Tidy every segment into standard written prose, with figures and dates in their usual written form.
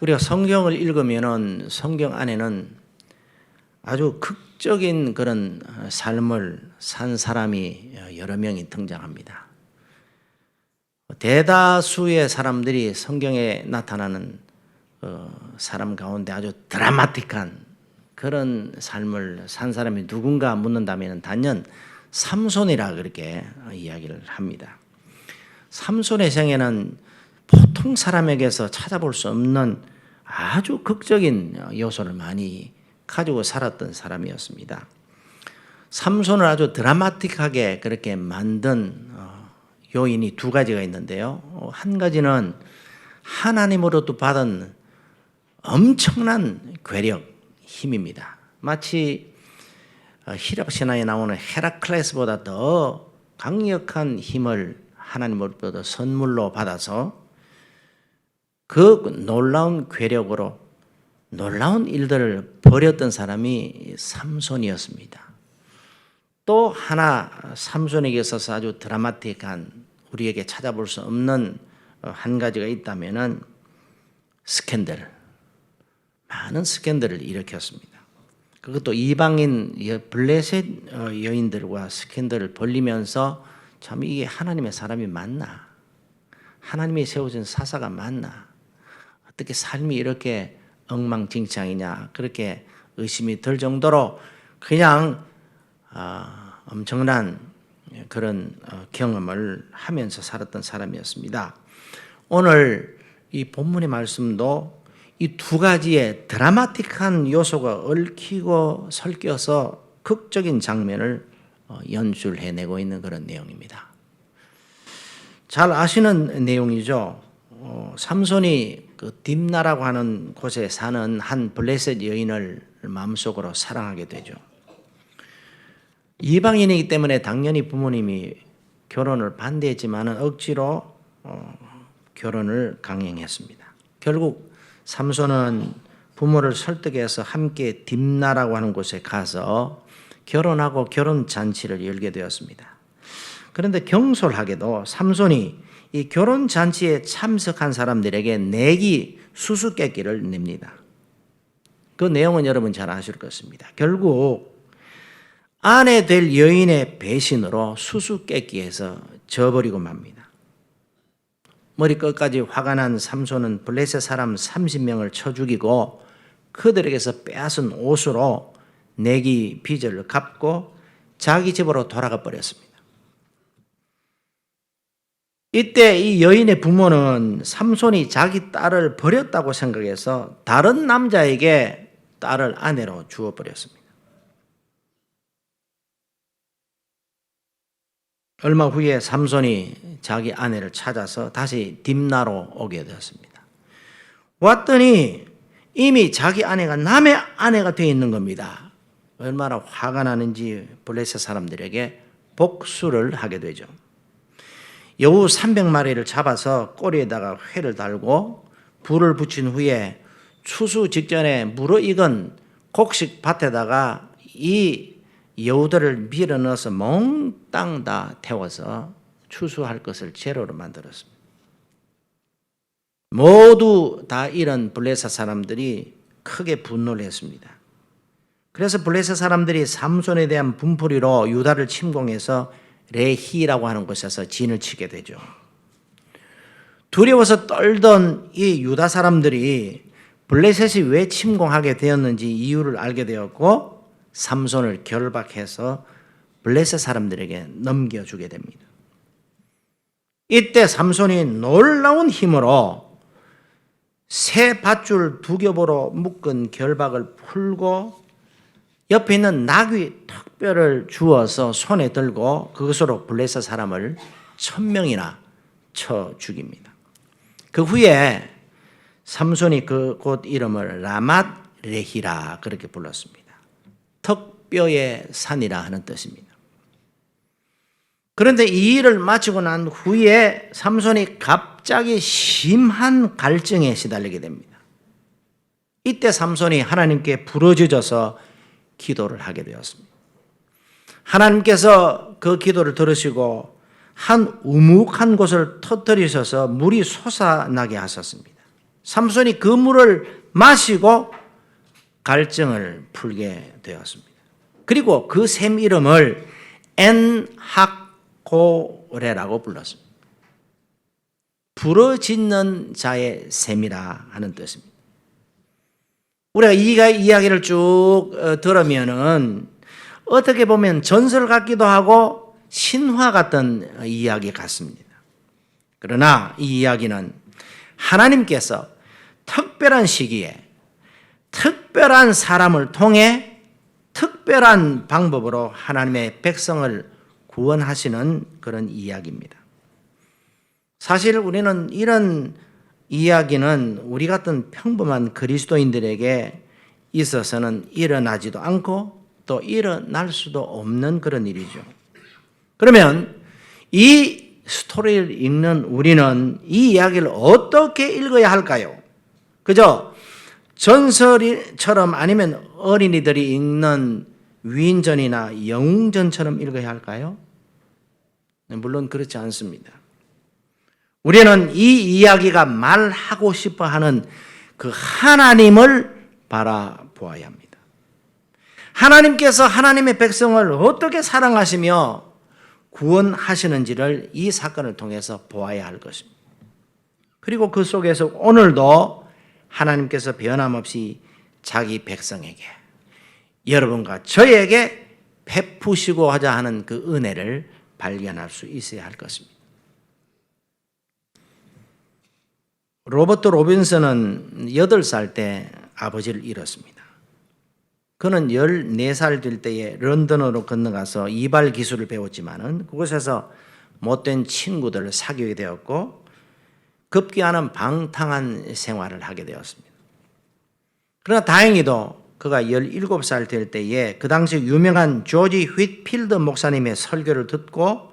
우리가 성경을 읽으면은 성경 안에는 아주 극적인 그런 삶을 산 사람이 여러 명이 등장합니다. 대다수의 사람들이 성경에 나타나는 사람 가운데 아주 드라마틱한 그런 삶을 산 사람이 누군가 묻는다면 단연 삼손이라 그렇게 이야기를 합니다. 삼손의 생애는 보통 사람에게서 찾아볼 수 없는 아주 극적인 요소를 많이 가지고 살았던 사람이었습니다. 삼손을 아주 드라마틱하게 그렇게 만든 요인이 두 가지가 있는데요. 한 가지는 하나님으로부터 받은 엄청난 괴력, 힘입니다. 마치 히랍 신화에 나오는 헤라클레스보다 더 강력한 힘을 하나님으로부터 선물로 받아서 그 놀라운 괴력으로 놀라운 일들을 벌였던 사람이 삼손이었습니다. 또 하나 삼손에게 있어서 아주 드라마틱한 우리에게 찾아볼 수 없는 한 가지가 있다면은 스캔들, 많은 스캔들을 일으켰습니다. 그것도 이방인 블레셋 여인들과 스캔들을 벌리면서 참 이게 하나님의 사람이 맞나? 하나님이 세워진 사사가 맞나? 어떻게 삶이 이렇게 엉망진창이냐? 그렇게 의심이 들 정도로 그냥 엄청난 그런 경험을 하면서 살았던 사람이었습니다. 오늘 이 본문의 말씀도 이 두 가지의 드라마틱한 요소가 얽히고 설켜서 극적인 장면을 연출해내고 있는 그런 내용입니다. 잘 아시는 내용이죠. 삼손이 그 딥나라고 하는 곳에 사는 한 블레셋 여인을 마음속으로 사랑하게 되죠. 이방인이기 때문에 당연히 부모님이 결혼을 반대했지만 억지로 결혼을 강행했습니다. 결국 삼손은 부모를 설득해서 함께 딥나라고 하는 곳에 가서 결혼하고 결혼잔치를 열게 되었습니다. 그런데 경솔하게도 삼손이 이 결혼잔치에 참석한 사람들에게 내기 수수께끼를 냅니다. 그 내용은 여러분 잘 아실 것입니다. 결국 아내 될 여인의 배신으로 수수께끼에서 져버리고 맙니다. 머리끝까지 화가 난 삼손은 블레셋 사람 30명을 쳐 죽이고 그들에게서 빼앗은 옷으로 내기 빚을 갚고 자기 집으로 돌아가 버렸습니다. 이때 이 여인의 부모는 삼손이 자기 딸을 버렸다고 생각해서 다른 남자에게 딸을 아내로 주어버렸습니다. 얼마 후에 삼손이 자기 아내를 찾아서 다시 딥나로 오게 되었습니다. 왔더니 이미 자기 아내가 남의 아내가 되어 있는 겁니다. 얼마나 화가 나는지 블레셋 사람들에게 복수를 하게 되죠. 여우 300마리를 잡아서 꼬리에다가 회를 달고 불을 붙인 후에 추수 직전에 무르익은 곡식 밭에다가 이 여우들을 밀어넣어서 몽땅 다 태워서 추수할 것을 재료로 만들었습니다. 모두 다 이런 블레셋 사람들이 크게 분노를 했습니다. 그래서 블레셋 사람들이 삼손에 대한 분풀이로 유다를 침공해서 레히라고 하는 곳에서 진을 치게 되죠. 두려워서 떨던 이 유다 사람들이 블레셋이 왜 침공하게 되었는지 이유를 알게 되었고 삼손을 결박해서 블레셋 사람들에게 넘겨주게 됩니다. 이때 삼손이 놀라운 힘으로 새 밧줄 2겹으로 묶은 결박을 풀고 옆에 있는 나귀 턱뼈를 주어서 손에 들고 그것으로 블레셋 사람을 1000명이나 쳐 죽입니다. 그 후에 삼손이 그곳 이름을 라맛 레히라 그렇게 불렀습니다. 턱뼈의 산이라 하는 뜻입니다. 그런데 이 일을 마치고 난 후에 삼손이 갑자기 심한 갈증에 시달리게 됩니다. 이때 삼손이 하나님께 부르짖어서 기도를 하게 되었습니다. 하나님께서 그 기도를 들으시고 한 우묵한 곳을 터뜨리셔서 물이 솟아나게 하셨습니다. 삼손이 그 물을 마시고 갈증을 풀게 되었습니다. 그리고 그 샘 이름을 엔하코레라고 불렀습니다. 부러짓는 자의 샘이라 하는 뜻입니다. 우리가 이 이야기를 쭉 들으면은 어떻게 보면 전설 같기도 하고 신화 같은 이야기 같습니다. 그러나 이 이야기는 하나님께서 특별한 시기에 특별한 사람을 통해 특별한 방법으로 하나님의 백성을 구원하시는 그런 이야기입니다. 사실 우리는 이런 이야기는 우리 같은 평범한 그리스도인들에게 있어서는 일어나지도 않고 또 일어날 수도 없는 그런 일이죠. 그러면 이 스토리를 읽는 우리는 이 이야기를 어떻게 읽어야 할까요? 그저 전설처럼 아니면 어린이들이 읽는 위인전이나 영웅전처럼 읽어야 할까요? 물론 그렇지 않습니다. 우리는 이 이야기가 말하고 싶어 하는 그 하나님을 바라보아야 합니다. 하나님께서 하나님의 백성을 어떻게 사랑하시며 구원하시는지를 이 사건을 통해서 보아야 할 것입니다. 그리고 그 속에서 오늘도 하나님께서 변함없이 자기 백성에게, 여러분과 저에게 베푸시고자 하는 그 은혜를 발견할 수 있어야 할 것입니다. 로버트 로빈슨은 8살 때 아버지를 잃었습니다. 그는 14살 될 때에 런던으로 건너가서 이발 기술을 배웠지만은 그곳에서 못된 친구들을 사귀게 되었고 급기야는 방탕한 생활을 하게 되었습니다. 그러나 다행히도 그가 17살 될 때에 그 당시 유명한 조지 휘트필드 목사님의 설교를 듣고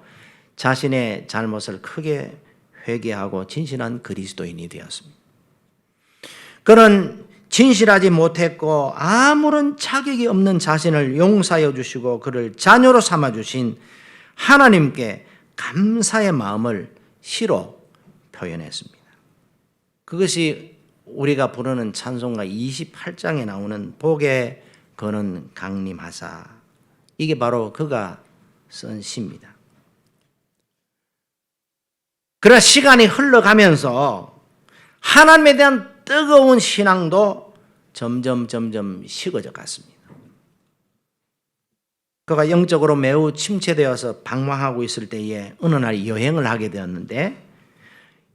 자신의 잘못을 크게 회개하고 진실한 그리스도인이 되었습니다. 그는 진실하지 못했고 아무런 자격이 없는 자신을 용서하여 주시고 그를 자녀로 삼아 주신 하나님께 감사의 마음을 시로 표현했습니다. 그것이 우리가 부르는 찬송가 28장에 나오는 복에 거는 강림하사, 이게 바로 그가 쓴 시입니다. 그러나 시간이 흘러가면서 하나님에 대한 뜨거운 신앙도 점점 식어져 갔습니다. 그가 영적으로 매우 침체되어서 방황하고 있을 때에 어느 날 여행을 하게 되었는데,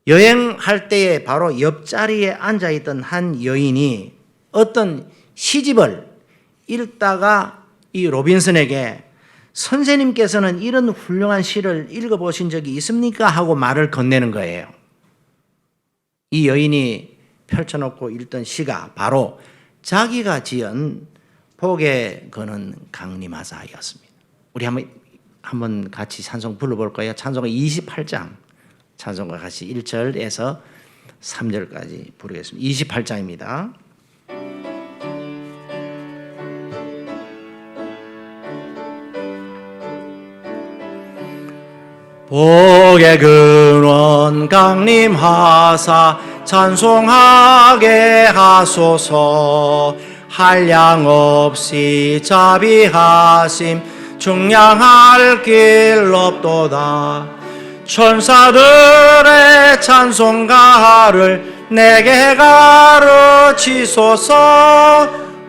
여행할 때에 바로 옆자리에 앉아있던 한 여인이 어떤 시집을 읽다가 이 로빈슨에게 선생님께서는 이런 훌륭한 시를 읽어보신 적이 있습니까? 하고 말을 건네는 거예요. 이 여인이 펼쳐놓고 읽던 시가 바로 자기가 지은 복에 거는 강림하사였습니다. 우리 한번 같이 찬송 불러볼까요? 찬송가 28장, 찬송가 같이 1절에서 3절까지 부르겠습니다. 28장입니다. 복의 근원 강림하사 찬송하게 하소서. 한량없이 자비하심 중량할 길 없도다. 천사들의 찬송가를 내게 가르치소서.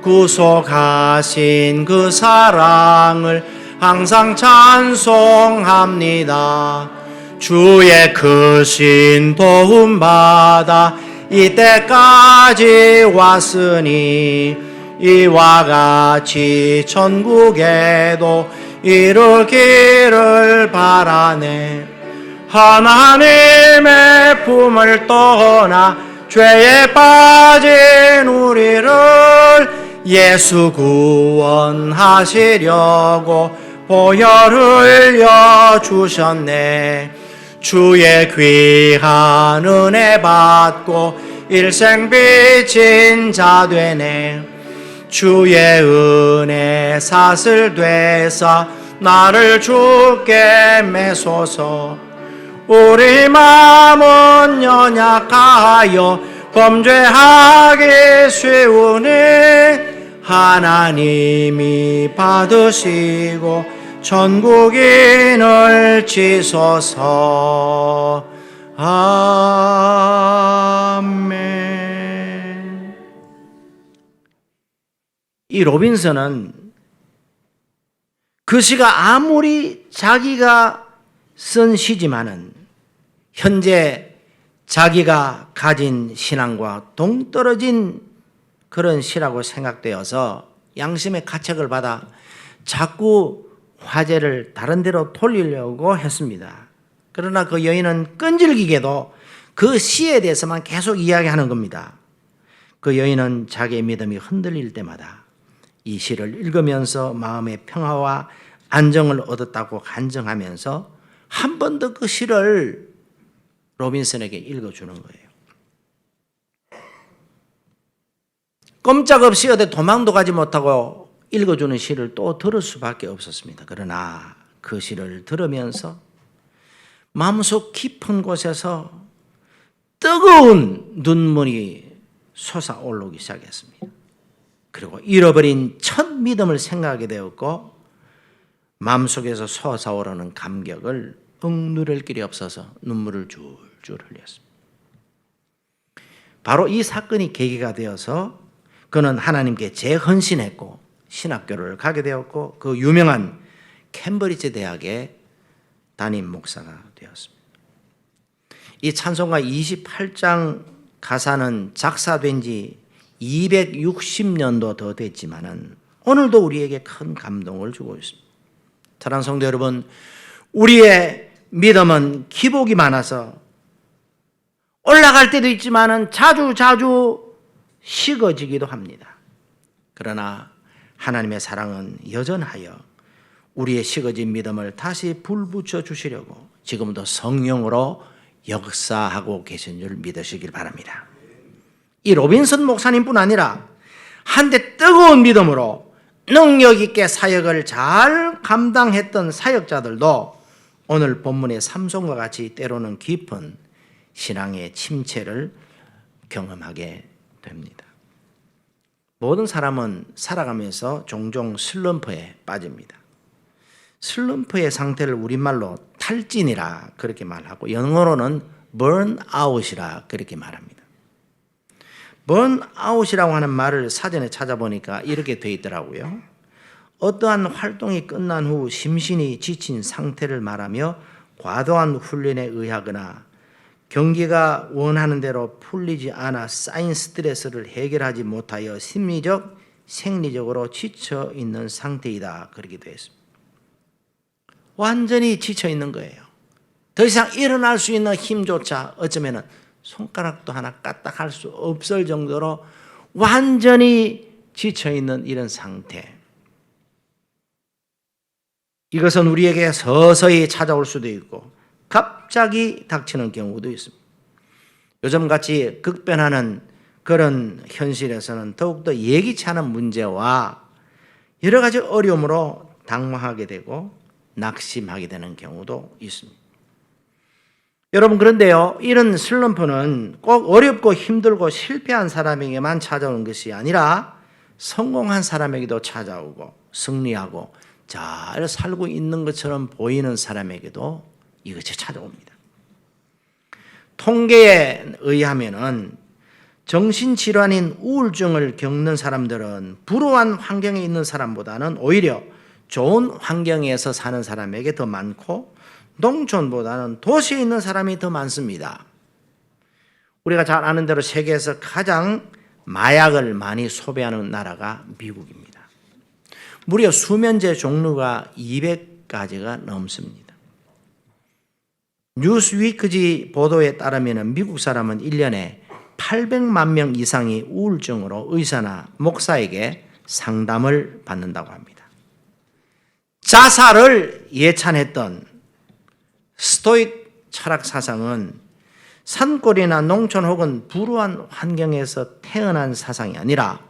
구속하신 그 사랑을 항상 찬송합니다. 주의 크신 도움받아 이때까지 왔으니 이와 같이 천국에도 이르기를 바라네. 하나님의 품을 떠나 죄에 빠진 우리를 예수 구원하시려고 보혈을 흘려주셨네. 주의 귀한 은혜 받고 일생 빚진 자 되네. 주의 은혜 사슬 되사 나를 주께 매소서. 우리 마음은 연약하여 범죄하게 세우네 하나님이 받으시고 천국인을 지소서. 아멘. 이 로빈슨은 그 시가 아무리 자기가 쓴 시지만은 현재 자기가 가진 신앙과 동떨어진 그런 시라고 생각되어서 양심의 가책을 받아 자꾸 화제를 다른 데로 돌리려고 했습니다. 그러나 그 여인은 끈질기게도 그 시에 대해서만 계속 이야기하는 겁니다. 그 여인은 자기의 믿음이 흔들릴 때마다 이 시를 읽으면서 마음의 평화와 안정을 얻었다고 간증하면서 한 번 더 그 시를 로빈슨에게 읽어주는 거예요. 꼼짝없이 어디 도망도 가지 못하고 읽어주는 시를 또 들을 수밖에 없었습니다. 그러나 그 시를 들으면서 마음속 깊은 곳에서 뜨거운 눈물이 솟아오르기 시작했습니다. 그리고 잃어버린 첫 믿음을 생각하게 되었고 마음속에서 솟아오르는 감격을 억누를 길이 없어서 눈물을 줄줄 흘렸습니다. 바로 이 사건이 계기가 되어서 그는 하나님께 재헌신했고 신학교를 가게 되었고 그 유명한 캠브리지 대학의 담임 목사가 되었습니다. 이 찬송가 28장 가사는 작사된 지 260년도 더 됐지만은 오늘도 우리에게 큰 감동을 주고 있습니다. 사랑하는 성도 여러분, 우리의 믿음은 기복이 많아서 올라갈 때도 있지만은 자주 식어지기도 합니다. 그러나 하나님의 사랑은 여전하여 우리의 식어진 믿음을 다시 불붙여 주시려고 지금도 성령으로 역사하고 계신 줄 믿으시길 바랍니다. 이 로빈슨 목사님뿐 아니라 한때 뜨거운 믿음으로 능력 있게 사역을 잘 감당했던 사역자들도 오늘 본문의 삼손과 같이 때로는 깊은 신앙의 침체를 경험하게 됩니다. 모든 사람은 살아가면서 종종 슬럼프에 빠집니다. 슬럼프의 상태를 우리말로 탈진이라 그렇게 말하고 영어로는 burnout이라 그렇게 말합니다. burnout이라고 하는 말을 사전에 찾아보니까 이렇게 되어 있더라고요. 어떠한 활동이 끝난 후 심신이 지친 상태를 말하며 과도한 훈련에 의하거나 경기가 원하는 대로 풀리지 않아 쌓인 스트레스를 해결하지 못하여 심리적, 생리적으로 지쳐 있는 상태이다. 그렇게 되어 있습니다. 완전히 지쳐 있는 거예요. 더 이상 일어날 수 있는 힘조차 어쩌면 손가락도 하나 까딱할 수 없을 정도로 완전히 지쳐 있는 이런 상태. 이것은 우리에게 서서히 찾아올 수도 있고 갑자기 닥치는 경우도 있습니다. 요즘같이 급변하는 그런 현실에서는 더욱더 예기치 않은 문제와 여러 가지 어려움으로 당황하게 되고 낙심하게 되는 경우도 있습니다. 여러분, 그런데요, 이런 슬럼프는 꼭 어렵고 힘들고 실패한 사람에게만 찾아오는 것이 아니라 성공한 사람에게도 찾아오고 승리하고 잘 살고 있는 것처럼 보이는 사람에게도 이것이 찾아옵니다. 통계에 의하면은 정신질환인 우울증을 겪는 사람들은 불우한 환경에 있는 사람보다는 오히려 좋은 환경에서 사는 사람에게 더 많고 농촌보다는 도시에 있는 사람이 더 많습니다. 우리가 잘 아는 대로 세계에서 가장 마약을 많이 소비하는 나라가 미국입니다. 무려 수면제 종류가 200가지가 넘습니다. 뉴스위크지 보도에 따르면 미국 사람은 1년에 800만 명 이상이 우울증으로 의사나 목사에게 상담을 받는다고 합니다. 자살을 예찬했던 스토익 철학 사상은 산골이나 농촌 혹은 불우한 환경에서 태어난 사상이 아니라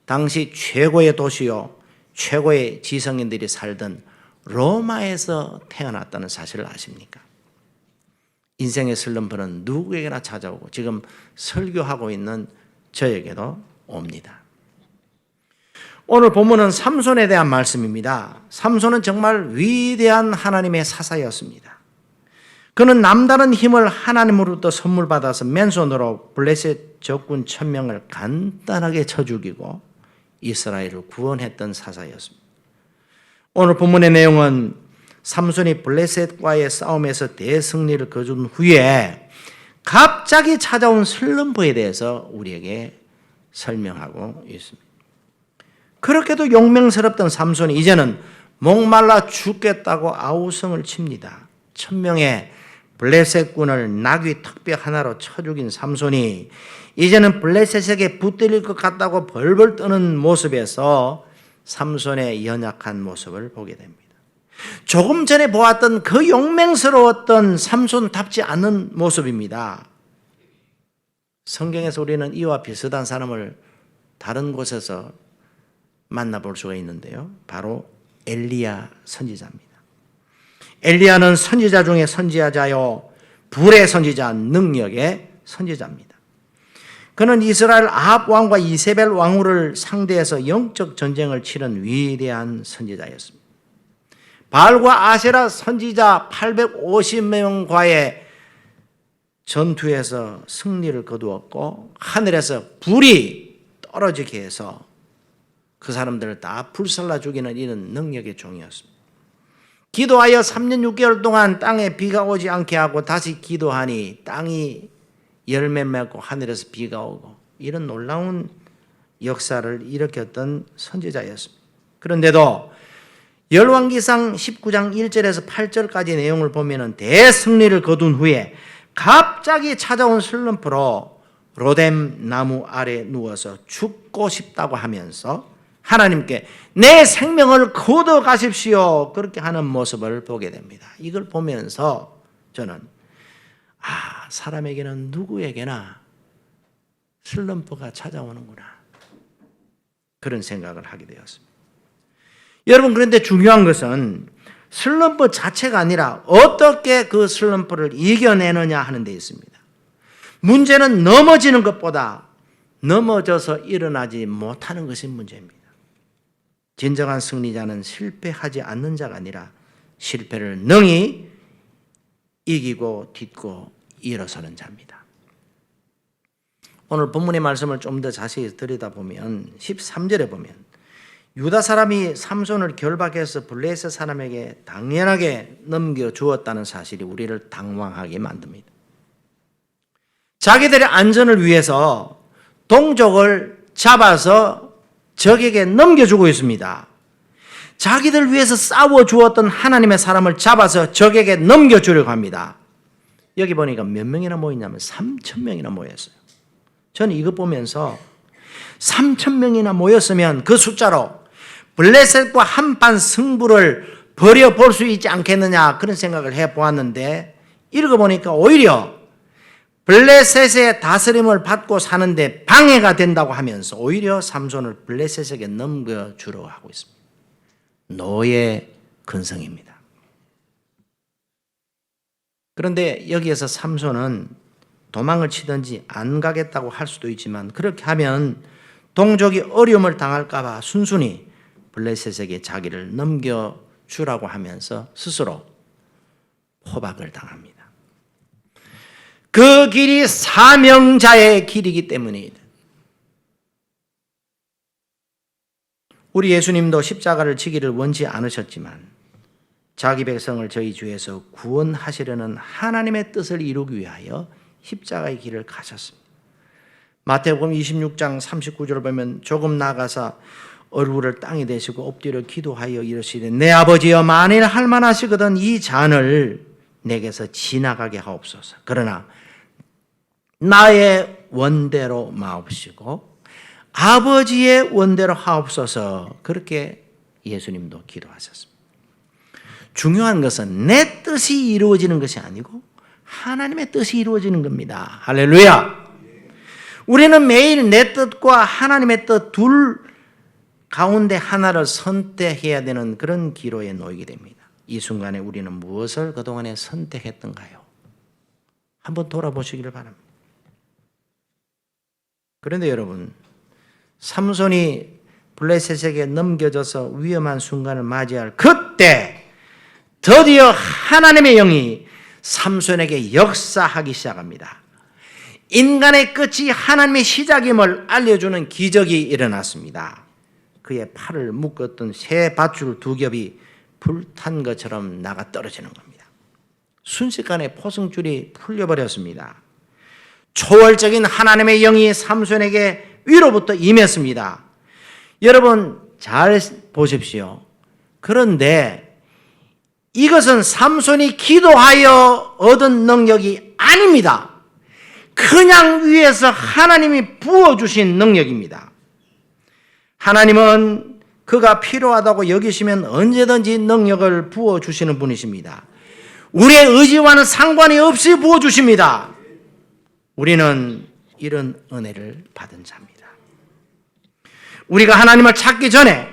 당시 최고의 도시요 최고의 지성인들이 살던 로마에서 태어났다는 사실을 아십니까? 인생의 슬럼프는 누구에게나 찾아오고 지금 설교하고 있는 저에게도 옵니다. 오늘 본문은 삼손에 대한 말씀입니다. 삼손은 정말 위대한 하나님의 사사였습니다. 그는 남다른 힘을 하나님으로부터 선물 받아서 맨손으로 블레셋 적군 1000명을 간단하게 쳐 죽이고 이스라엘을 구원했던 사사였습니다. 오늘 본문의 내용은 삼손이 블레셋과의 싸움에서 대승리를 거둔 후에 갑자기 찾아온 슬럼프에 대해서 우리에게 설명하고 있습니다. 그렇게도 용맹스럽던 삼손이 이제는 목말라 죽겠다고 아우성을 칩니다. 1000명의 블레셋군을 나귀 턱뼈 하나로 쳐 죽인 삼손이 이제는 블레셋에게 붙들릴 것 같다고 벌벌 떠는 모습에서 삼손의 연약한 모습을 보게 됩니다. 조금 전에 보았던 그 용맹스러웠던 삼손답지 않은 모습입니다. 성경에서 우리는 이와 비슷한 사람을 다른 곳에서 만나볼 수가 있는데요. 바로 엘리야 선지자입니다. 엘리야는 선지자 중에 선지자요, 불의 선지자, 능력의 선지자입니다. 그는 이스라엘 아합 왕과 이세벨 왕후를 상대해서 영적 전쟁을 치른 위대한 선지자였습니다. 바알과 아세라 선지자 850명과의 전투에서 승리를 거두었고 하늘에서 불이 떨어지게 해서 그 사람들을 다 불살라 죽이는 이런 능력의 종이었습니다. 기도하여 3년 6개월 동안 땅에 비가 오지 않게 하고 다시 기도하니 땅이 열매 맺고 하늘에서 비가 오고 이런 놀라운 역사를 일으켰던 선지자였습니다. 그런데도 열왕기상 19장 1절에서 8절까지 내용을 보면 대승리를 거둔 후에 갑자기 찾아온 슬럼프로 로뎀 나무 아래 누워서 죽고 싶다고 하면서 하나님께 내 생명을 거둬 가십시오 그렇게 하는 모습을 보게 됩니다. 이걸 보면서 저는 사람에게는 누구에게나 슬럼프가 찾아오는구나 그런 생각을 하게 되었습니다. 여러분, 그런데 중요한 것은 슬럼프 자체가 아니라 어떻게 그 슬럼프를 이겨내느냐 하는 데 있습니다. 문제는 넘어지는 것보다 넘어져서 일어나지 못하는 것이 문제입니다. 진정한 승리자는 실패하지 않는 자가 아니라 실패를 능히 이기고 딛고 일어서는 자입니다. 오늘 본문의 말씀을 좀 더 자세히 들여다보면 13절에 보면 유다 사람이 삼손을 결박해서 블레셋 사람에게 당연하게 넘겨주었다는 사실이 우리를 당황하게 만듭니다. 자기들의 안전을 위해서 동족을 잡아서 적에게 넘겨주고 있습니다. 자기들 위해서 싸워주었던 하나님의 사람을 잡아서 적에게 넘겨주려고 합니다. 여기 보니까 몇 명이나 모였냐면 3,000명이나 모였어요. 저는 이거 보면서 3,000명이나 모였으면 그 숫자로 블레셋과 한판 승부를 벌여볼 수 있지 않겠느냐 그런 생각을 해보았는데 읽어보니까 오히려 블레셋의 다스림을 받고 사는데 방해가 된다고 하면서 오히려 삼손을 블레셋에게 넘겨주려고 하고 있습니다. 노예 근성입니다. 그런데 여기에서 삼손은 도망을 치든지 안 가겠다고 할 수도 있지만 그렇게 하면 동족이 어려움을 당할까 봐 순순히 블레셋에게 자기를 넘겨주라고 하면서 스스로 포박을 당합니다. 그 길이 사명자의 길이기 때문이다. 우리 예수님도 십자가를 지기를 원치 않으셨지만 자기 백성을 저희 주에서 구원하시려는 하나님의 뜻을 이루기 위하여 십자가의 길을 가셨습니다. 마태복음 26장 39절을 보면 조금 나가서 얼굴을 땅에 대시고 엎드려 기도하여 이르시되 내 아버지여 만일 할만하시거든 이 잔을 내게서 지나가게 하옵소서. 그러나 나의 원대로 마옵시고 아버지의 원대로 하옵소서. 그렇게 예수님도 기도하셨습니다. 중요한 것은 내 뜻이 이루어지는 것이 아니고 하나님의 뜻이 이루어지는 겁니다. 할렐루야. 우리는 매일 내 뜻과 하나님의 뜻 둘 가운데 하나를 선택해야 되는 그런 기로에 놓이게 됩니다. 이 순간에 우리는 무엇을 그동안에 선택했던가요? 한번 돌아보시기를 바랍니다. 그런데 여러분, 삼손이 블레셋에게 넘겨져서 위험한 순간을 맞이할 그때 드디어 하나님의 영이 삼손에게 역사하기 시작합니다. 인간의 끝이 하나님의 시작임을 알려주는 기적이 일어났습니다. 그의 팔을 묶었던 새 밧줄 2겹이 불탄 것처럼 나가 떨어지는 겁니다. 순식간에 포승줄이 풀려버렸습니다. 초월적인 하나님의 영이 삼손에게 위로부터 임했습니다. 여러분 잘 보십시오. 그런데 이것은 삼손이 기도하여 얻은 능력이 아닙니다. 그냥 위에서 하나님이 부어주신 능력입니다. 하나님은 그가 필요하다고 여기시면 언제든지 능력을 부어주시는 분이십니다. 우리의 의지와는 상관이 없이 부어주십니다. 우리는 이런 은혜를 받은 자입니다. 우리가 하나님을 찾기 전에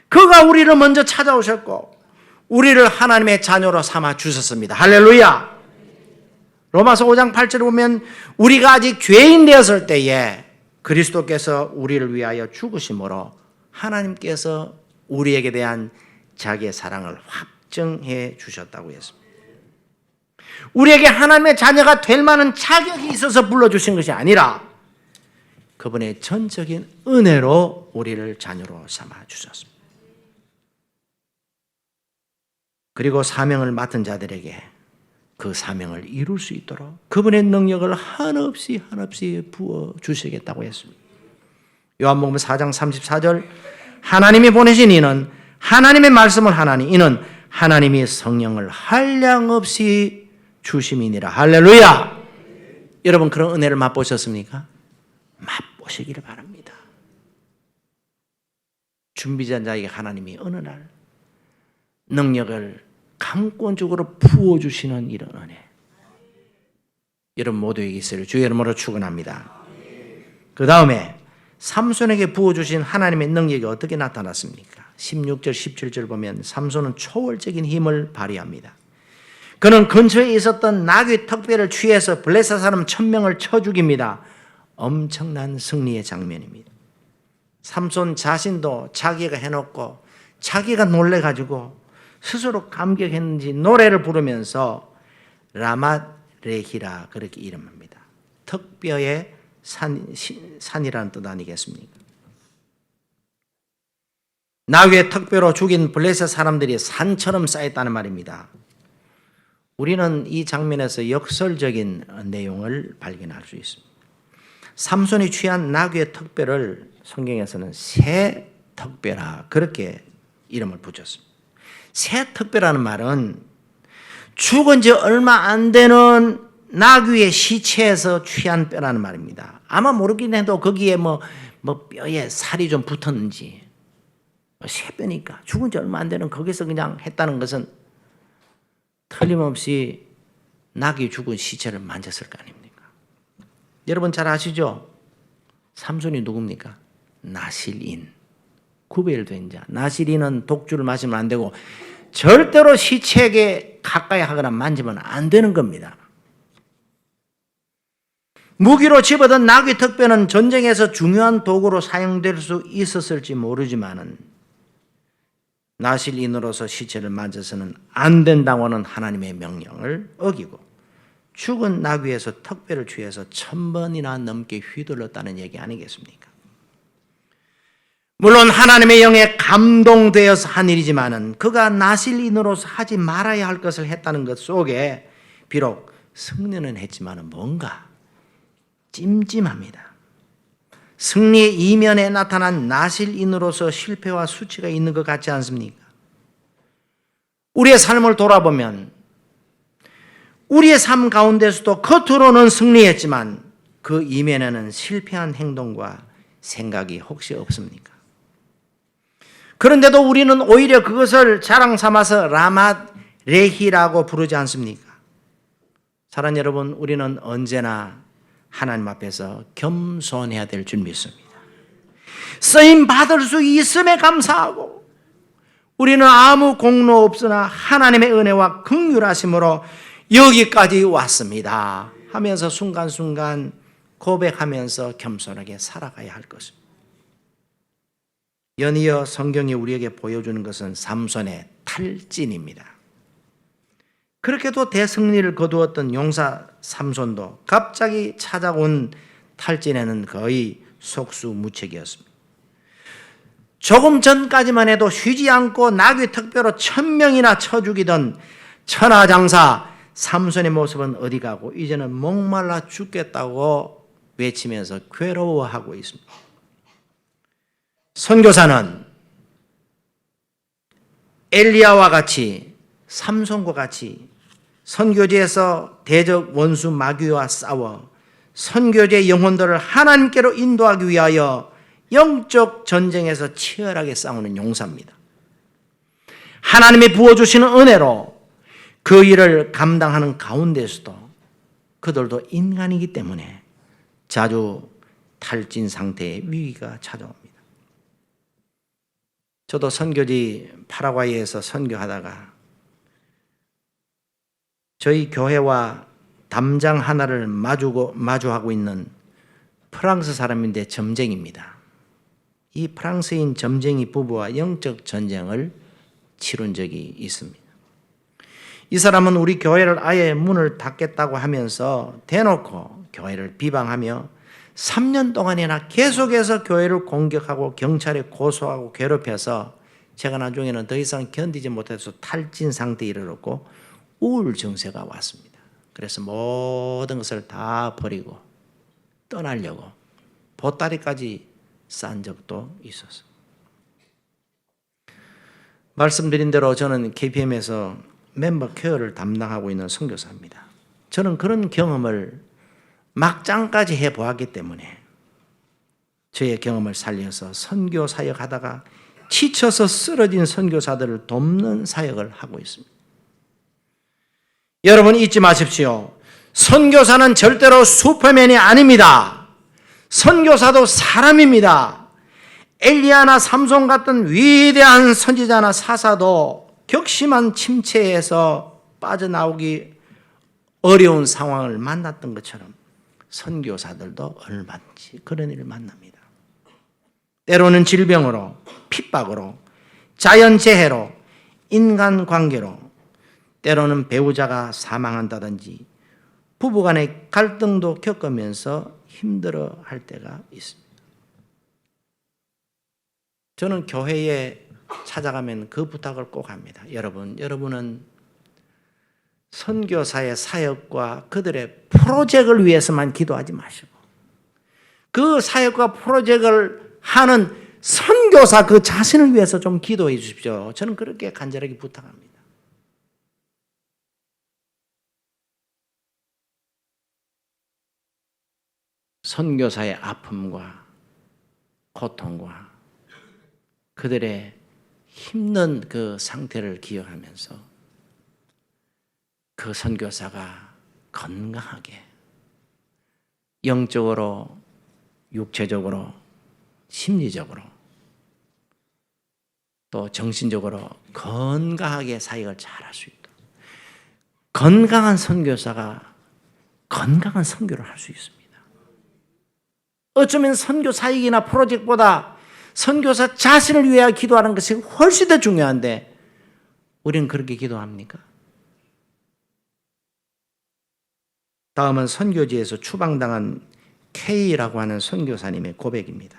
그가 우리를 먼저 찾아오셨고 우리를 하나님의 자녀로 삼아 주셨습니다. 할렐루야. 로마서 5장 8절에 보면 우리가 아직 죄인 되었을 때에 그리스도께서 우리를 위하여 죽으심으로 하나님께서 우리에게 대한 자기의 사랑을 확증해 주셨다고 했습니다. 우리에게 하나님의 자녀가 될 만한 자격이 있어서 불러주신 것이 아니라 그분의 전적인 은혜로 우리를 자녀로 삼아 주셨습니다. 그리고 사명을 맡은 자들에게 그 사명을 이룰 수 있도록 그분의 능력을 한없이 부어주시겠다고 했습니다. 요한복음 4장 34절 하나님이 보내신 이는 하나님의 말씀을 하나니 이는 하나님이 성령을 한량없이 주심이니라. 할렐루야. 여러분 그런 은혜를 맛보셨습니까? 맛보시기를 바랍니다. 준비된 자에게 하나님이 어느 날 능력을 강권적으로 부어주시는 이런 은혜 여러분 모두에게 있으리를 주의 이름으로 축원합니다. 그 다음에 삼손에게 부어주신 하나님의 능력이 어떻게 나타났습니까? 16절 17절 보면 삼손은 초월적인 힘을 발휘합니다. 그는 근처에 있었던 나귀 턱뼈를 취해서 블레셋 사람 1000명을 쳐 죽입니다. 엄청난 승리의 장면입니다. 삼손 자신도 자기가 해놓고 자기가 놀래가지고 스스로 감격했는지 노래를 부르면서 라맛 레히라 그렇게 이름합니다. 턱뼈의 산이라는 뜻 아니겠습니까? 나귀의 턱뼈로 죽인 블레셋 사람들이 산처럼 쌓였다는 말입니다. 우리는 이 장면에서 역설적인 내용을 발견할 수 있습니다. 삼손이 취한 나귀의 턱뼈를 성경에서는 새 턱뼈라 그렇게 이름을 붙였습니다. 새 턱뼈라는 말은 죽은 지 얼마 안 되는 나귀의 시체에서 취한 뼈라는 말입니다. 아마 모르긴 해도 거기에 뭐 뼈에 살이 좀 붙었는지 새 뼈니까 죽은 지 얼마 안 되는 거기서 그냥 했다는 것은 틀림없이 낙이 죽은 시체를 만졌을 거 아닙니까? 여러분 잘 아시죠? 삼손이 누굽니까? 나실인, 구별된 자. 나실인은 독주를 마시면 안 되고 절대로 시체에게 가까이 하거나 만지면 안 되는 겁니다. 무기로 집어든 나귀 턱뼈는 전쟁에서 중요한 도구로 사용될 수 있었을지 모르지만은 나실인으로서 시체를 만져서는 안 된다고 하는 하나님의 명령을 어기고 죽은 나귀에서 턱뼈를 취해서 1000번이나 넘게 휘둘렀다는 얘기 아니겠습니까? 물론 하나님의 영에 감동되어서 한 일이지만은 그가 나실인으로서 하지 말아야 할 것을 했다는 것 속에 비록 승리는 했지만은 뭔가 찜찜합니다. 승리의 이면에 나타난 나실인으로서 실패와 수치가 있는 것 같지 않습니까? 우리의 삶을 돌아보면 우리의 삶 가운데서도 겉으로는 승리했지만 그 이면에는 실패한 행동과 생각이 혹시 없습니까? 그런데도 우리는 오히려 그것을 자랑 삼아서 라맛 레히라고 부르지 않습니까? 사랑하는 여러분, 우리는 언제나 하나님 앞에서 겸손해야 될 줄 믿습니다. 쓰임 받을 수 있음에 감사하고 우리는 아무 공로 없으나 하나님의 은혜와 긍휼하심으로 여기까지 왔습니다. 하면서 순간순간 고백하면서 겸손하게 살아가야 할 것입니다. 연이어 성경이 우리에게 보여주는 것은 삼손의 탈진입니다. 그렇게도 대승리를 거두었던 용사 삼손도 갑자기 찾아온 탈진에는 거의 속수무책이었습니다. 조금 전까지만 해도 쉬지 않고 나귀 특별로 1000명이나 쳐 죽이던 천하장사 삼손의 모습은 어디 가고 이제는 목말라 죽겠다고 외치면서 괴로워하고 있습니다. 선교사는 엘리야와 같이 삼손과 같이 선교지에서 대적 원수 마귀와 싸워 선교지의 영혼들을 하나님께로 인도하기 위하여 영적 전쟁에서 치열하게 싸우는 용사입니다. 하나님이 부어주시는 은혜로 그 일을 감당하는 가운데서도 그들도 인간이기 때문에 자주 탈진 상태의 위기가 찾아옵니다. 저도 선교지 파라과이에서 선교하다가 저희 교회와 담장 하나를 마주하고 있는 프랑스 사람인데 점쟁입니다. 이 프랑스인 점쟁이 부부와 영적 전쟁을 치룬 적이 있습니다. 이 사람은 우리 교회를 아예 문을 닫겠다고 하면서 대놓고 교회를 비방하며 3년 동안이나 계속해서 교회를 공격하고 경찰에 고소하고 괴롭혀서 제가 나중에는 더 이상 견디지 못해서 탈진 상태에 이르렀고 우울 증세가 왔습니다. 그래서 모든 것을 다 버리고 떠나려고 보따리까지 싼 적도 있었어요. 말씀드린 대로 저는 KPM에서 멤버 케어를 담당하고 있는 선교사입니다. 저는 그런 경험을 막장까지 해보았기 때문에 저의 경험을 살려서 선교 사역하다가 지쳐서 쓰러진 선교사들을 돕는 사역을 하고 있습니다. 여러분 잊지 마십시오. 선교사는 절대로 슈퍼맨이 아닙니다. 선교사도 사람입니다. 엘리야나 삼손 같은 위대한 선지자나 사사도 격심한 침체에서 빠져나오기 어려운 상황을 만났던 것처럼 선교사들도 얼마든지 그런 일을 만납니다. 때로는 질병으로, 핍박으로, 자연재해로, 인간관계로, 때로는 배우자가 사망한다든지 부부간의 갈등도 겪으면서 힘들어할 때가 있습니다. 저는 교회에 찾아가면 그 부탁을 꼭 합니다. 여러분은 선교사의 사역과 그들의 프로젝트를 위해서만 기도하지 마시고 그 사역과 프로젝트를 하는 선교사 그 자신을 위해서 좀 기도해 주십시오. 저는 그렇게 간절하게 부탁합니다. 선교사의 아픔과 고통과 그들의 힘든 그 상태를 기억하면서 그 선교사가 건강하게 영적으로, 육체적으로, 심리적으로 또 정신적으로 건강하게 사역을 잘할 수 있도록 건강한 선교사가 건강한 선교를 할 수 있습니다. 어쩌면 선교 사역이나 프로젝트보다 선교사 자신을 위해 기도하는 것이 훨씬 더 중요한데 우리는 그렇게 기도합니까? 다음은 선교지에서 추방당한 K라고 하는 선교사님의 고백입니다.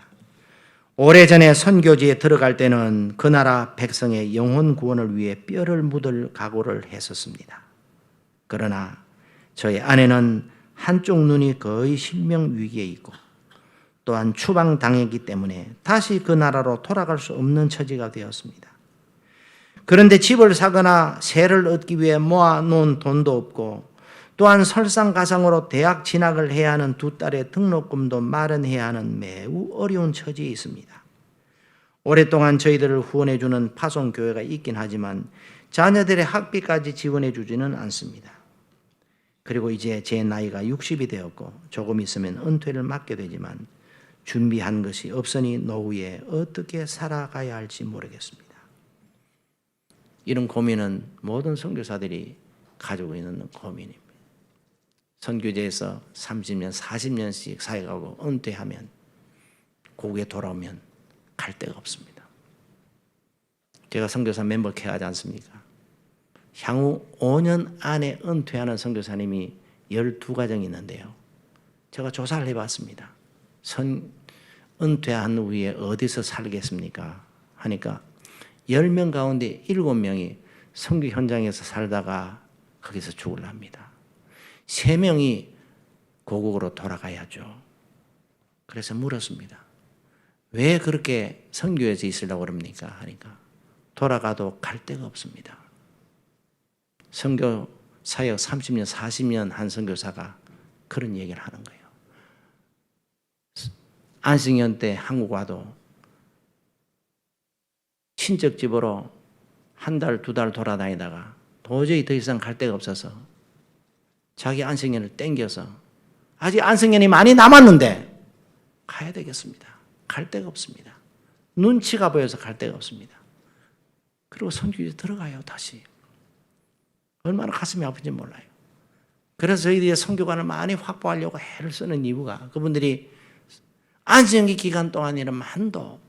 오래전에 선교지에 들어갈 때는 그 나라 백성의 영혼 구원을 위해 뼈를 묻을 각오를 했었습니다. 그러나 저희 아내는 한쪽 눈이 거의 실명 위기에 있고 또한 추방당했기 때문에 다시 그 나라로 돌아갈 수 없는 처지가 되었습니다. 그런데 집을 사거나 세를 얻기 위해 모아놓은 돈도 없고 또한 설상가상으로 대학 진학을 해야 하는 두 딸의 등록금도 마련해야 하는 매우 어려운 처지에 있습니다. 오랫동안 저희들을 후원해주는 파송교회가 있긴 하지만 자녀들의 학비까지 지원해주지는 않습니다. 그리고 이제 제 나이가 60이 되었고 조금 있으면 은퇴를 맞게 되지만 준비한 것이 없으니 노후에 어떻게 살아가야 할지 모르겠습니다. 이런 고민은 모든 선교사들이 가지고 있는 고민입니다. 선교제에서 30년, 40년씩 사역하고 은퇴하면 고국에 돌아오면 갈 데가 없습니다. 제가 선교사 멤버 케어하지 않습니까? 향후 5년 안에 은퇴하는 선교사님이 12가정이 있는데요. 제가 조사를 해봤습니다. 은퇴한 후에 어디서 살겠습니까? 하니까 10명 가운데 7명이 선교 현장에서 살다가 거기서 죽으려 합니다. 3명이 고국으로 돌아가야죠. 그래서 물었습니다. 왜 그렇게 선교에서 있으려고 그럽니까? 하니까 돌아가도 갈 데가 없습니다. 선교 사역 30년, 40년 한 선교사가 그런 얘기를 하는 거예요. 안식년 때 한국 와도 친척 집으로 1달, 2달 돌아다니다가 도저히 더 이상 갈 데가 없어서 자기 안식년을 땡겨서 아직 안식년이 많이 남았는데 가야 되겠습니다. 갈 데가 없습니다. 눈치가 보여서 갈 데가 없습니다. 그리고 선교에 들어가요, 다시. 얼마나 가슴이 아픈지 몰라요. 그래서 저희들이 선교관을 많이 확보하려고 애를 쓰는 이유가 그분들이 안식년 기간 동안에는 만도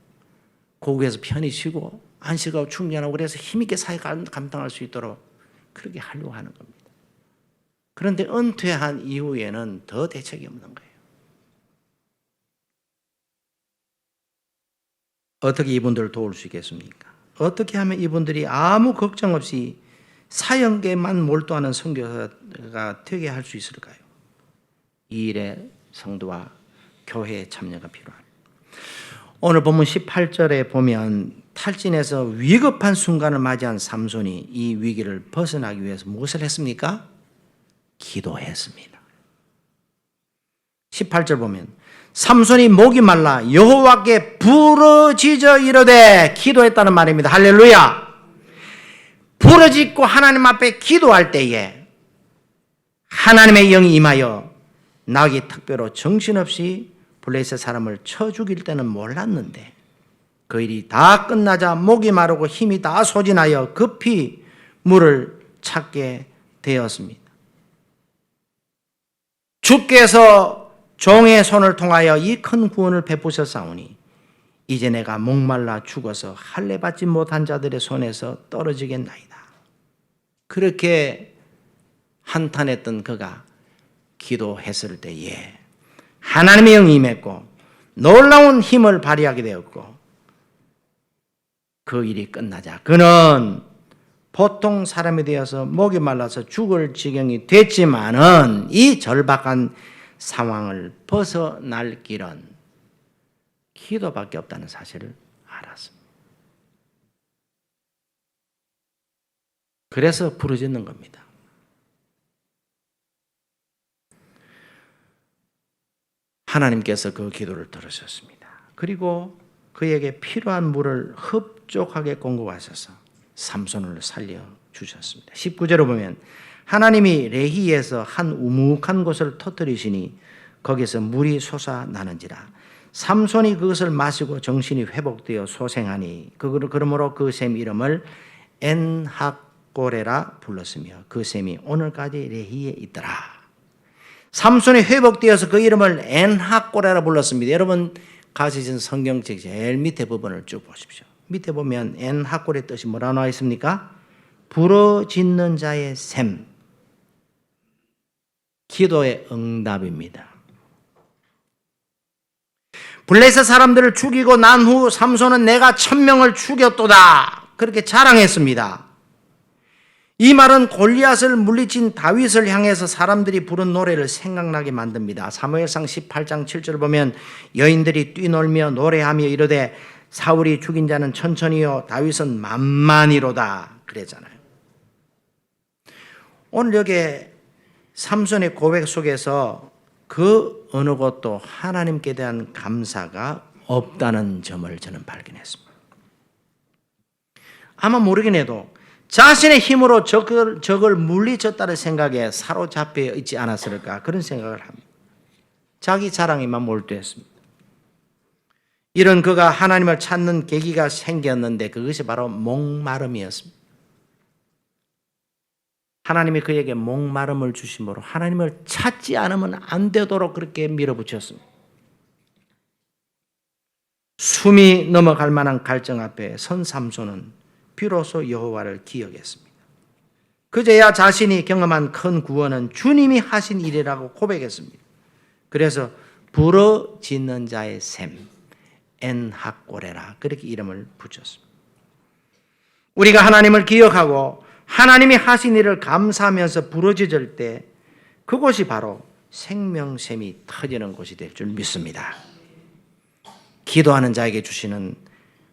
고국에서 편히 쉬고 안식하고 충전하고 그래서 힘있게 사역 감당할 수 있도록 그렇게 하려고 하는 겁니다. 그런데 은퇴한 이후에는 더 대책이 없는 거예요. 어떻게 이분들을 도울 수 있겠습니까? 어떻게 하면 이분들이 아무 걱정 없이 사역에만 몰두하는 선교사가 되게 할 수 있을까요? 이 일에 성도와 교회의 참여가 필요합니다. 오늘 본문 18절에 보면 탈진에서 위급한 순간을 맞이한 삼손이 이 위기를 벗어나기 위해서 무엇을 했습니까? 기도했습니다. 18절 보면 삼손이 목이 말라 여호와께 부르짖어 이르되 기도했다는 말입니다. 할렐루야. 부르짖고 하나님 앞에 기도할 때에 하나님의 영이 임하여 나귀 특별로 정신없이 블레셋 사람을 쳐 죽일 때는 몰랐는데 그 일이 다 끝나자 목이 마르고 힘이 다 소진하여 급히 물을 찾게 되었습니다. 주께서 종의 손을 통하여 이 큰 구원을 베푸셨사오니 이제 내가 목말라 죽어서 할례 받지 못한 자들의 손에서 떨어지겠나이다. 그렇게 한탄했던 그가 기도했을 때에 하나님의 영이 임했고 놀라운 힘을 발휘하게 되었고 그 일이 끝나자 그는 보통 사람이 되어서 목이 말라서 죽을 지경이 됐지만은 이 절박한 상황을 벗어날 길은 기도밖에 없다는 사실을 알았습니다. 그래서 부르짖는 겁니다. 하나님께서 그 기도를 들으셨습니다. 그리고 그에게 필요한 물을 흡족하게 공급하셔서 삼손을 살려주셨습니다. 19절을 보면 하나님이 레히에서 한 우묵한 곳을 터뜨리시니 거기서 물이 솟아나는지라 삼손이 그것을 마시고 정신이 회복되어 소생하니 그러므로 그 샘 이름을 엔학고레라 불렀으며 그 샘이 오늘까지 레히에 있더라. 삼손이 회복되어서 그 이름을 엔학고레라 불렀습니다. 여러분 가지신 성경책 제일 밑에 부분을 쭉 보십시오. 밑에 보면 엔학고레 뜻이 뭐라 나와 있습니까? 부르짖는 자의 샘, 기도의 응답입니다. 블레셋 사람들을 죽이고 난 후 삼손은 내가 1000명을 죽였도다 그렇게 자랑했습니다. 이 말은 골리앗을 물리친 다윗을 향해서 사람들이 부른 노래를 생각나게 만듭니다. 사무엘상 18장 7절을 보면 여인들이 뛰놀며 노래하며 이르되 사울이 죽인 자는 천천히요 다윗은 만만히로다 그랬잖아요. 오늘 여기 삼손의 고백 속에서 그 어느 것도 하나님께 대한 감사가 없다는 점을 저는 발견했습니다. 아마 모르긴 해도 자신의 힘으로 적을 물리쳤다는 생각에 사로잡혀 있지 않았을까 그런 생각을 합니다. 자기 자랑에만 몰두했습니다. 이런 그가 하나님을 찾는 계기가 생겼는데 그것이 바로 목마름이었습니다. 하나님이 그에게 목마름을 주심으로 하나님을 찾지 않으면 안 되도록 그렇게 밀어붙였습니다. 숨이 넘어갈 만한 갈증 앞에 선 삼손은 비로소 여호와를 기억했습니다. 그제야 자신이 경험한 큰 구원은 주님이 하신 일이라고 고백했습니다. 그래서 부러짓는 자의 셈, 엔하꼬레라 그렇게 이름을 붙였습니다. 우리가 하나님을 기억하고 하나님이 하신 일을 감사하면서 부러지질 때 그곳이 바로 생명샘이 터지는 곳이 될 줄 믿습니다. 기도하는 자에게 주시는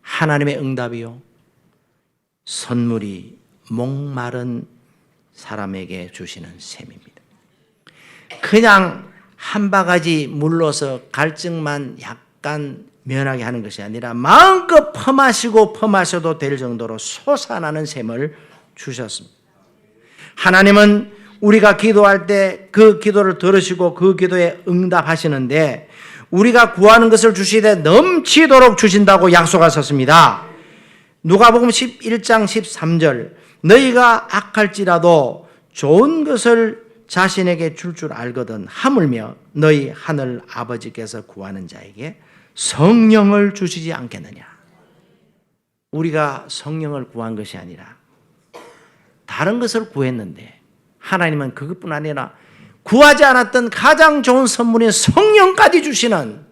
하나님의 응답이요, 선물이 목마른 사람에게 주시는 셈입니다. 그냥 한 바가지 물러서 갈증만 약간 면하게 하는 것이 아니라 마음껏 퍼마시고 퍼마셔도 될 정도로 솟아나는 셈을 주셨습니다. 하나님은 우리가 기도할 때 그 기도를 들으시고 그 기도에 응답하시는데 우리가 구하는 것을 주시되 넘치도록 주신다고 약속하셨습니다. 누가복음 11장 13절 너희가 악할지라도 좋은 것을 자신에게 줄 줄 알거든 하물며 너희 하늘 아버지께서 구하는 자에게 성령을 주시지 않겠느냐. 우리가 성령을 구한 것이 아니라 다른 것을 구했는데 하나님은 그것뿐 아니라 구하지 않았던 가장 좋은 선물인 성령까지 주시는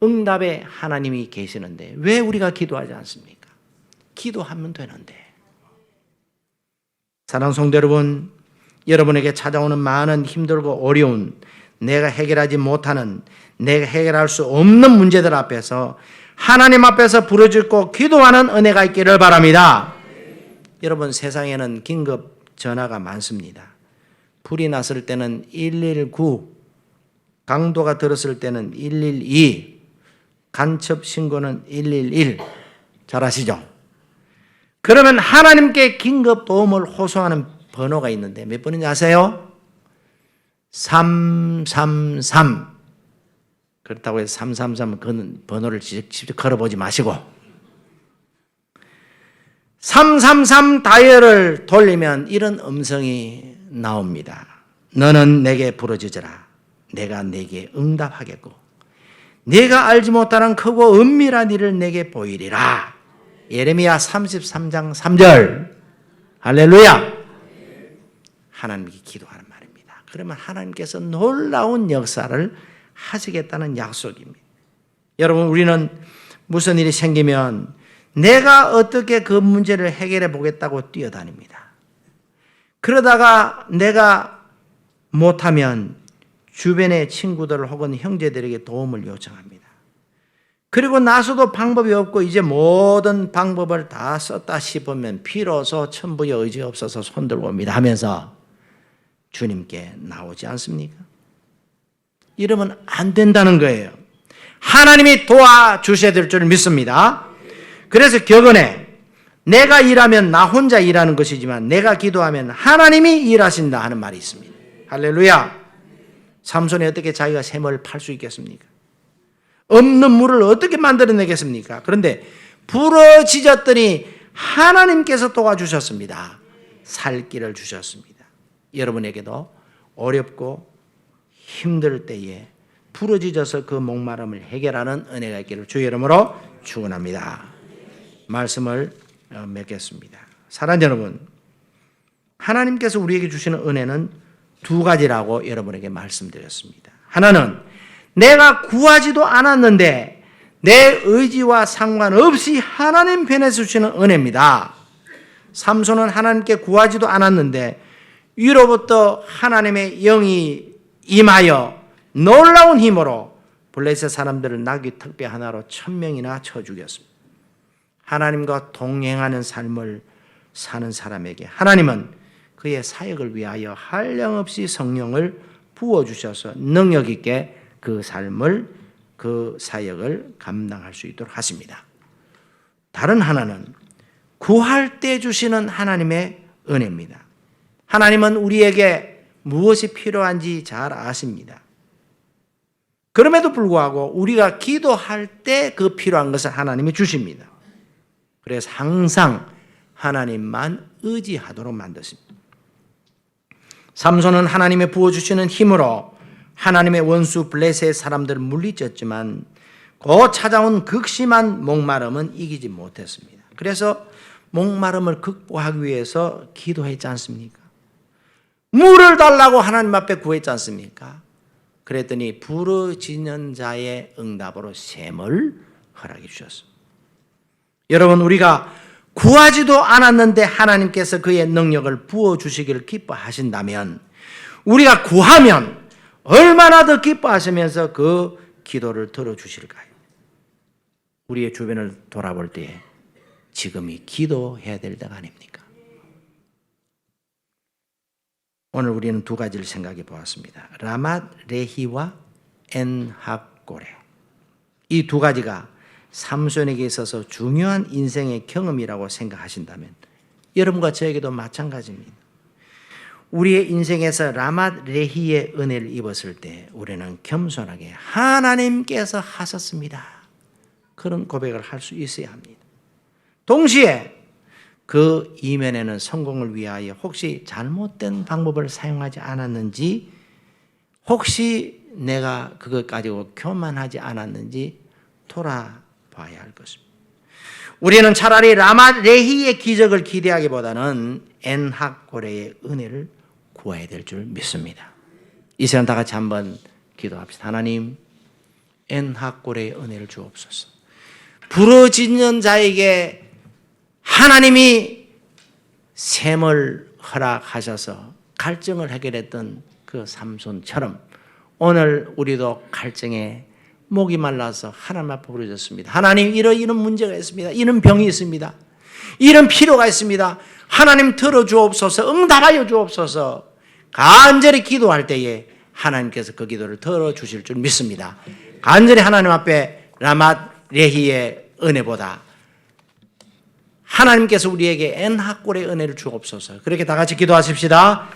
응답의 하나님이 계시는데 왜 우리가 기도하지 않습니까? 기도하면 되는데. 사랑하는 성도 여러분, 여러분에게 찾아오는 많은 힘들고 어려운 내가 해결하지 못하는 내가 해결할 수 없는 문제들 앞에서 하나님 앞에서 부르짖고 기도하는 은혜가 있기를 바랍니다. 여러분, 세상에는 긴급 전화가 많습니다. 불이 났을 때는 119, 강도가 들었을 때는 112, 간첩 신고는 111. 잘 아시죠? 그러면 하나님께 긴급 도움을 호소하는 번호가 있는데 몇 번인지 아세요? 333. 그렇다고 해서 333 그 번호를 직접 걸어보지 마시고 333 다이얼을 돌리면 이런 음성이 나옵니다. 너는 내게 부르짖으라. 내가 내게 응답하겠고 네가 알지 못하는 크고 은밀한 일을 내게 보이리라. 예레미야 33장 3절. 할렐루야. 하나님께 기도하는 말입니다. 그러면 하나님께서 놀라운 역사를 하시겠다는 약속입니다. 여러분, 우리는 무슨 일이 생기면 내가 어떻게 그 문제를 해결해 보겠다고 뛰어다닙니다. 그러다가 내가 못하면 주변의 친구들 혹은 형제들에게 도움을 요청합니다. 그리고 나서도 방법이 없고 이제 모든 방법을 다 썼다 싶으면 비로소 천부의 의지 없어서 손들고 옵니다 하면서 주님께 나오지 않습니까? 이러면 안 된다는 거예요. 하나님이 도와주셔야 될 줄 믿습니다. 그래서 격언에 내가 일하면 나 혼자 일하는 것이지만 내가 기도하면 하나님이 일하신다 하는 말이 있습니다. 할렐루야. 삼손이 어떻게 자기가 샘을 팔 수 있겠습니까? 없는 물을 어떻게 만들어내겠습니까? 그런데 부러지졌더니 하나님께서 도와주셨습니다. 살 길을 주셨습니다. 여러분에게도 어렵고 힘들 때에 부러지져서 그 목마름을 해결하는 은혜가 있기를 주의 이름으로 축원합니다. 말씀을 맺겠습니다. 사랑하는 여러분, 하나님께서 우리에게 주시는 은혜는 두 가지라고 여러분에게 말씀드렸습니다. 하나는 내가 구하지도 않았는데 내 의지와 상관없이 하나님 편에서 주시는 은혜입니다. 삼손은 하나님께 구하지도 않았는데 위로부터 하나님의 영이 임하여 놀라운 힘으로 블레셋 사람들을 나귀 턱뼈 하나로 1000명이나 쳐 죽였습니다. 하나님과 동행하는 삶을 사는 사람에게 하나님은 그의 사역을 위하여 한량없이 성령을 부어주셔서 능력 있게 그 삶을, 그 사역을 감당할 수 있도록 하십니다. 다른 하나는 구할 때 주시는 하나님의 은혜입니다. 하나님은 우리에게 무엇이 필요한지 잘 아십니다. 그럼에도 불구하고 우리가 기도할 때 그 필요한 것을 하나님이 주십니다. 그래서 항상 하나님만 의지하도록 만드십니다. 삼손은 하나님의 부어주시는 힘으로 하나님의 원수 블레셋 사람들을 물리쳤지만 그 찾아온 극심한 목마름은 이기지 못했습니다. 그래서 목마름을 극복하기 위해서 기도했지 않습니까? 물을 달라고 하나님 앞에 구했지 않습니까? 그랬더니 부르짖는 자의 응답으로 샘을 허락해 주셨습니다. 여러분, 우리가 구하지도 않았는데 하나님께서 그의 능력을 부어주시기를 기뻐하신다면 우리가 구하면 얼마나 더 기뻐하시면서 그 기도를 들어주실까요? 우리의 주변을 돌아볼 때에 지금이 기도해야 될 때가 아닙니까? 오늘 우리는 두 가지를 생각해 보았습니다. 라맛 레히와 엔학고레. 이 두 가지가 삼손에게 있어서 중요한 인생의 경험이라고 생각하신다면 여러분과 저에게도 마찬가지입니다. 우리의 인생에서 라맛 레히의 은혜를 입었을 때 우리는 겸손하게 하나님께서 하셨습니다. 그런 고백을 할 수 있어야 합니다. 동시에 그 이면에는 성공을 위하여 혹시 잘못된 방법을 사용하지 않았는지, 혹시 내가 그것 가지고 교만하지 않았는지 돌아봐야 할 것입니다. 우리는 차라리 라맛 레히의 기적을 기대하기보다는 엔학고레의 은혜를 구해야 될 줄 믿습니다. 이 시간 다 같이 한번 기도합시다. 하나님, 엔학고레의 은혜를 주옵소서. 부르짖는 자에게 하나님이 샘을 허락하셔서 갈증을 해결했던 그 삼손처럼 오늘 우리도 갈증에 목이 말라서 하나님 앞에 부르짖습니다. 하나님, 이런 문제가 있습니다. 이런 병이 있습니다. 이런 필요가 있습니다. 하나님 들어주옵소서, 응답하여 주옵소서. 간절히 기도할 때에 하나님께서 그 기도를 들어주실 줄 믿습니다. 간절히 하나님 앞에 라맛 레히의 은혜보다 하나님께서 우리에게 엔학골의 은혜를 주옵소서. 그렇게 다 같이 기도하십시다.